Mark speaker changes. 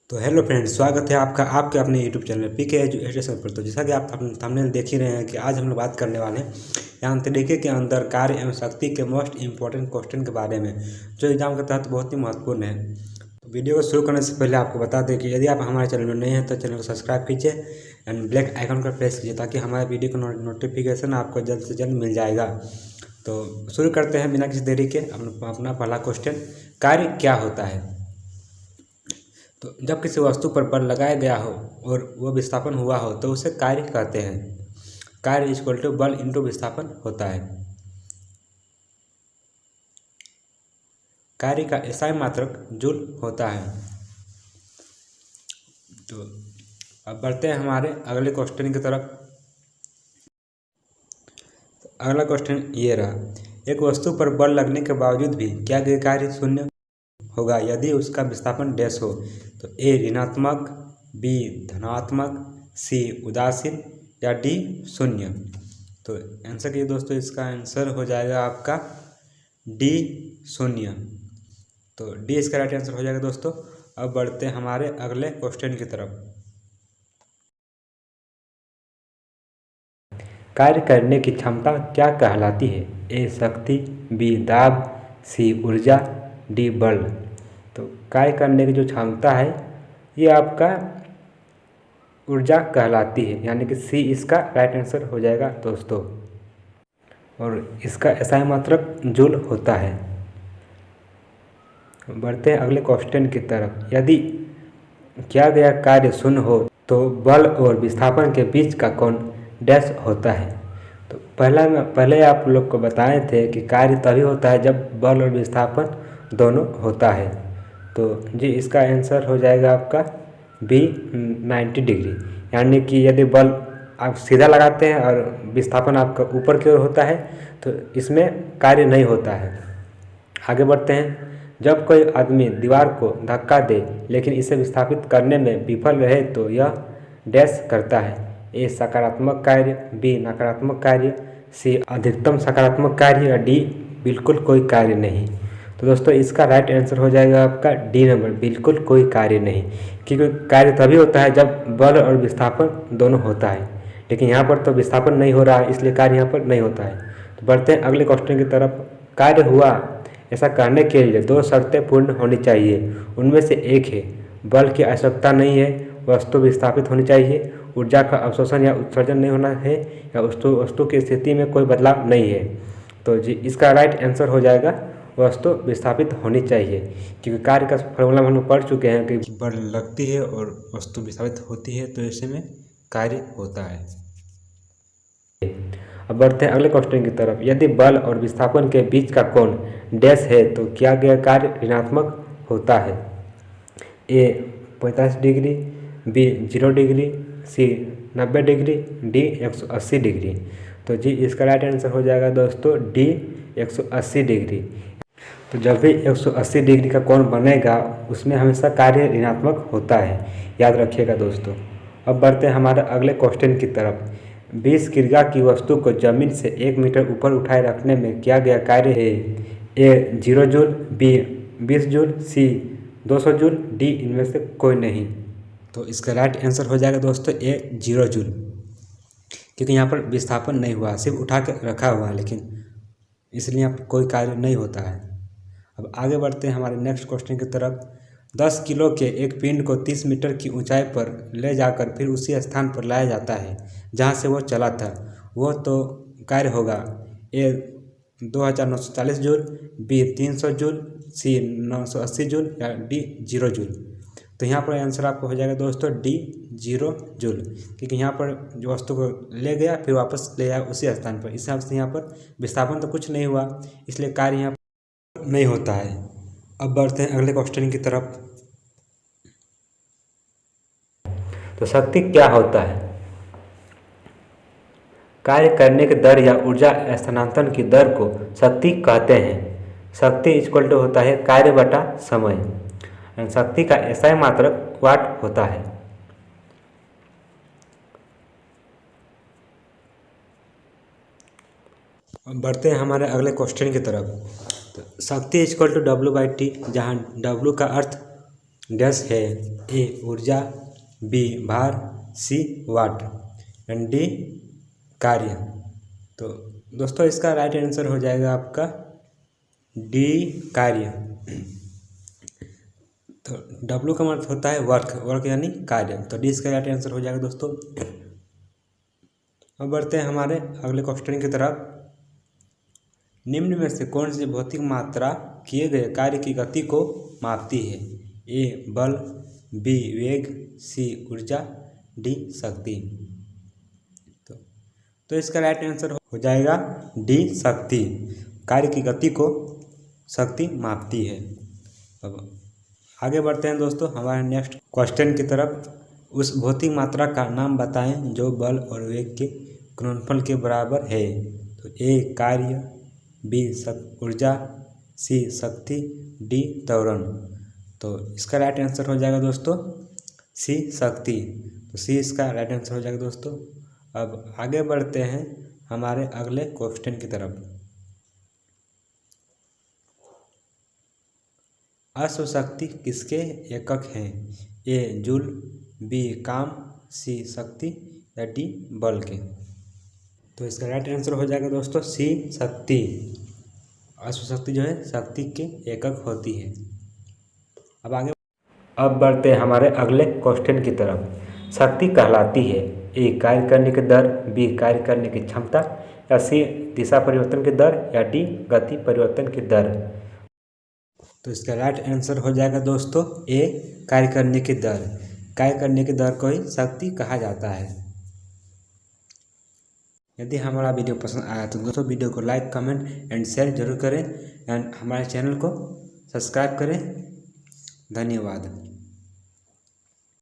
Speaker 1: तो hello friends, स्वागत है आपका आपके अपने यूट्यूब चैनल पीके एजुकेशन पर। तो जैसा कि आप अपने थंबनेल देख ही रहे हैं कि आज हम लोग बात करने वाले हैं यांत्रिकी के अंदर कार्य एवं शक्ति के मोस्ट इंपॉर्टेंट क्वेश्चन के बारे में, जो एग्जाम के तहत बहुत ही महत्वपूर्ण है। तो वीडियो को शुरू करने से पहले आपको बता दें कि यदि आप हमारे चैनल में नए हैं तो चैनल को सब्सक्राइब कीजिए एंड ब्लैक आइकन पर प्रेस कीजिए ताकि हमारे वीडियो का नोटिफिकेशन आपको जल्द से जल्द मिल जाएगा। तो शुरू करते हैं बिना किसी देरी के अपना पहला क्वेश्चन। कार्य क्या होता है? तो जब किसी वस्तु पर बल लगाया गया हो और वह विस्थापन हुआ हो तो उसे कार्य कहते हैं। कार्य इक्वल टू बल इंटू विस्थापन होता है। कार्य का एसआई मात्रक जूल होता है। तो अब बढ़ते हैं हमारे अगले क्वेश्चन की तरफ। तो अगला क्वेश्चन ये रहा, एक वस्तु पर बल लगने के बावजूद भी क्या यह कार्य शून्य होगा यदि उसका विस्थापन डैश हो? तो ए ऋणात्मक, बी धनात्मक, सी उदासीन या डी शून्य। तो आंसर कीजिए दोस्तों, इसका आंसर हो जाएगा आपका डी शून्य। तो डी इसका राइट आंसर हो जाएगा दोस्तों। अब बढ़ते हैं हमारे अगले क्वेश्चन की तरफ। कार्य करने की क्षमता क्या कहलाती है? ए शक्ति, बी दाब, सी ऊर्जा, डी बल। तो कार्य करने की जो क्षमता है ये आपका ऊर्जा कहलाती है, यानी कि सी इसका राइट आंसर हो जाएगा दोस्तों। और इसका एसआई मात्रक जूल होता है। बढ़ते हैं अगले क्वेश्चन की तरफ। यदि किया गया कार्य शून्य हो तो बल और विस्थापन के बीच का कोण डैश होता है। तो पहले आप लोग को बताए थे कि कार्य तभी होता है जब बल और विस्थापन दोनों होता है। तो जी इसका आंसर हो जाएगा आपका बी 90 डिग्री, यानी कि यदि बल आप सीधा लगाते हैं और विस्थापन आपका ऊपर की ओर होता है तो इसमें कार्य नहीं होता है। आगे बढ़ते हैं। जब कोई आदमी दीवार को धक्का दे लेकिन इसे विस्थापित करने में विफल रहे तो यह डैश करता है। ए सकारात्मक कार्य, बी नकारात्मक कार्य, सी अधिकतम सकारात्मक कार्य या डी बिल्कुल कोई कार्य नहीं। तो दोस्तों इसका राइट आंसर हो जाएगा आपका डी नंबर, बिल्कुल कोई कार्य नहीं। क्योंकि कार्य तभी होता है जब बल और विस्थापन दोनों होता है, लेकिन यहाँ पर तो विस्थापन नहीं हो रहा है इसलिए कार्य यहाँ पर नहीं होता है। तो बढ़ते हैं अगले क्वेश्चन की तरफ। कार्य हुआ ऐसा करने के लिए दो शर्तें पूर्ण होनी चाहिए। उनमें से एक है बल की आवश्यकता नहीं है, वस्तु विस्थापित होनी चाहिए, ऊर्जा का अवशोषण या उत्सर्जन नहीं होना है, या वस्तु की स्थिति में कोई बदलाव नहीं है। तो जी इसका राइट आंसर हो जाएगा वस्तु विस्थापित होनी चाहिए। क्योंकि कार्य का फॉर्मूला हम लोग पढ़ चुके हैं कि बल लगती है और वस्तु विस्थापित होती है तो ऐसे में कार्य होता है। अब बढ़ते हैं अगले क्वेश्चन की तरफ। यदि बल और विस्थापन के बीच का कोण डैश है तो किया गया कार्य ऋणात्मक होता है। ए 45 डिग्री, बी 0 डिग्री, सी 90 डिग्री, डी 180 डिग्री। तो जी इसका राइट आंसर हो जाएगा दोस्तों डी 180 डिग्री। तो जब भी 180 डिग्री का कोण बनेगा उसमें हमेशा कार्य ऋणात्मक होता है, याद रखिएगा दोस्तों। अब बढ़ते हैं हमारे अगले क्वेश्चन की तरफ। 20 किग्रा की वस्तु को जमीन से 1 मीटर ऊपर उठाए रखने में किया गया कार्य है। ए 0 जूल, बी 20 जूल, सी 200 जूल, डी इनमें से कोई नहीं। तो इसका राइट आंसर हो जाएगा दोस्तों ए 0 जूल, क्योंकि यहाँ पर विस्थापन नहीं हुआ, सिर्फ उठा के रखा हुआ है, लेकिन इसलिए यहाँ पर कोई कार्य नहीं होता है। अब आगे बढ़ते हैं हमारे नेक्स्ट क्वेश्चन की तरफ। 10 किलो के एक पिंड को 30 मीटर की ऊंचाई पर ले जाकर फिर उसी स्थान पर लाया जाता है जहां से वो चला था, वो तो कार्य होगा। ए 2940 जूल, बी 300 जूल, सी 980 जूल या डी 0 जूल। तो यहाँ पर आंसर आपको हो जाएगा दोस्तों डी 0 जूल, क्योंकि यहाँ पर जो वस्तु को ले गया फिर वापस ले आया उसी स्थान पर। इस हिसाब से यहाँ पर विस्थापन तो कुछ नहीं हुआ, इसलिए कार्य यहाँ नहीं होता है। अब बढ़ते हैं अगले क्वेश्चन की तरफ। तो शक्ति क्या होता है? कार्य करने की दर या ऊर्जा स्थानांतरण की दर को शक्ति कहते हैं। शक्ति इक्वल टू होता है कार्य बटा समय। शक्ति का एसआई मात्रक वाट होता है। अब बढ़ते हैं हमारे अगले क्वेश्चन की तरफ। तो शक्ति इक्वल टू W/T, जहाँ W का अर्थ डैश है। ए ऊर्जा, बी भार, सी वाट एंड डी कार्य। तो दोस्तों इसका राइट आंसर हो जाएगा आपका डी कार्य। तो डब्ल्यू का मतलब होता है वर्क, वर्क यानी कार्य, तो डी इसका राइट आंसर हो जाएगा दोस्तों। अब बढ़ते हैं हमारे अगले क्वेश्चन की तरफ। निम्न में से कौन सी भौतिक मात्रा किए गए कार्य की गति को मापती है? ए बल, बी वेग, सी ऊर्जा, डी शक्ति। तो इसका राइट आंसर हो जाएगा डी शक्ति। कार्य की गति को शक्ति मापती है। अब आगे बढ़ते हैं दोस्तों हमारे नेक्स्ट क्वेश्चन की तरफ। उस भौतिक मात्रा का नाम बताएं जो बल और वेग के गुणनफल के बराबर है। तो ए कार्य, बी ऊर्जा, सी शक्ति, डी त्वरण। तो इसका राइट आंसर हो जाएगा दोस्तों सी शक्ति। तो सी इसका राइट आंसर हो जाएगा दोस्तों। अब आगे बढ़ते हैं हमारे अगले क्वेश्चन की तरफ। अश्वशक्ति किसके एकक हैं? ए जूल, बी काम, सी शक्ति या डी बल के। तो इसका राइट आंसर हो जाएगा दोस्तों सी शक्ति। अश्वशक्ति जो है शक्ति के एकक होती है। अब बढ़ते हैं हमारे अगले क्वेश्चन की तरफ। शक्ति कहलाती है ए कार्य करने की दर, बी कार्य करने की क्षमता, या सी दिशा परिवर्तन की दर, या डी गति परिवर्तन की दर। तो इसका राइट आंसर हो जाएगा दोस्तों ए कार्य करने की दर। कार्य करने की दर को ही शक्ति कहा जाता है। यदि हमारा वीडियो पसंद आया तो दोस्तों वीडियो को लाइक, कमेंट एंड शेयर जरूर करें एंड हमारे चैनल को सब्सक्राइब करें। धन्यवाद।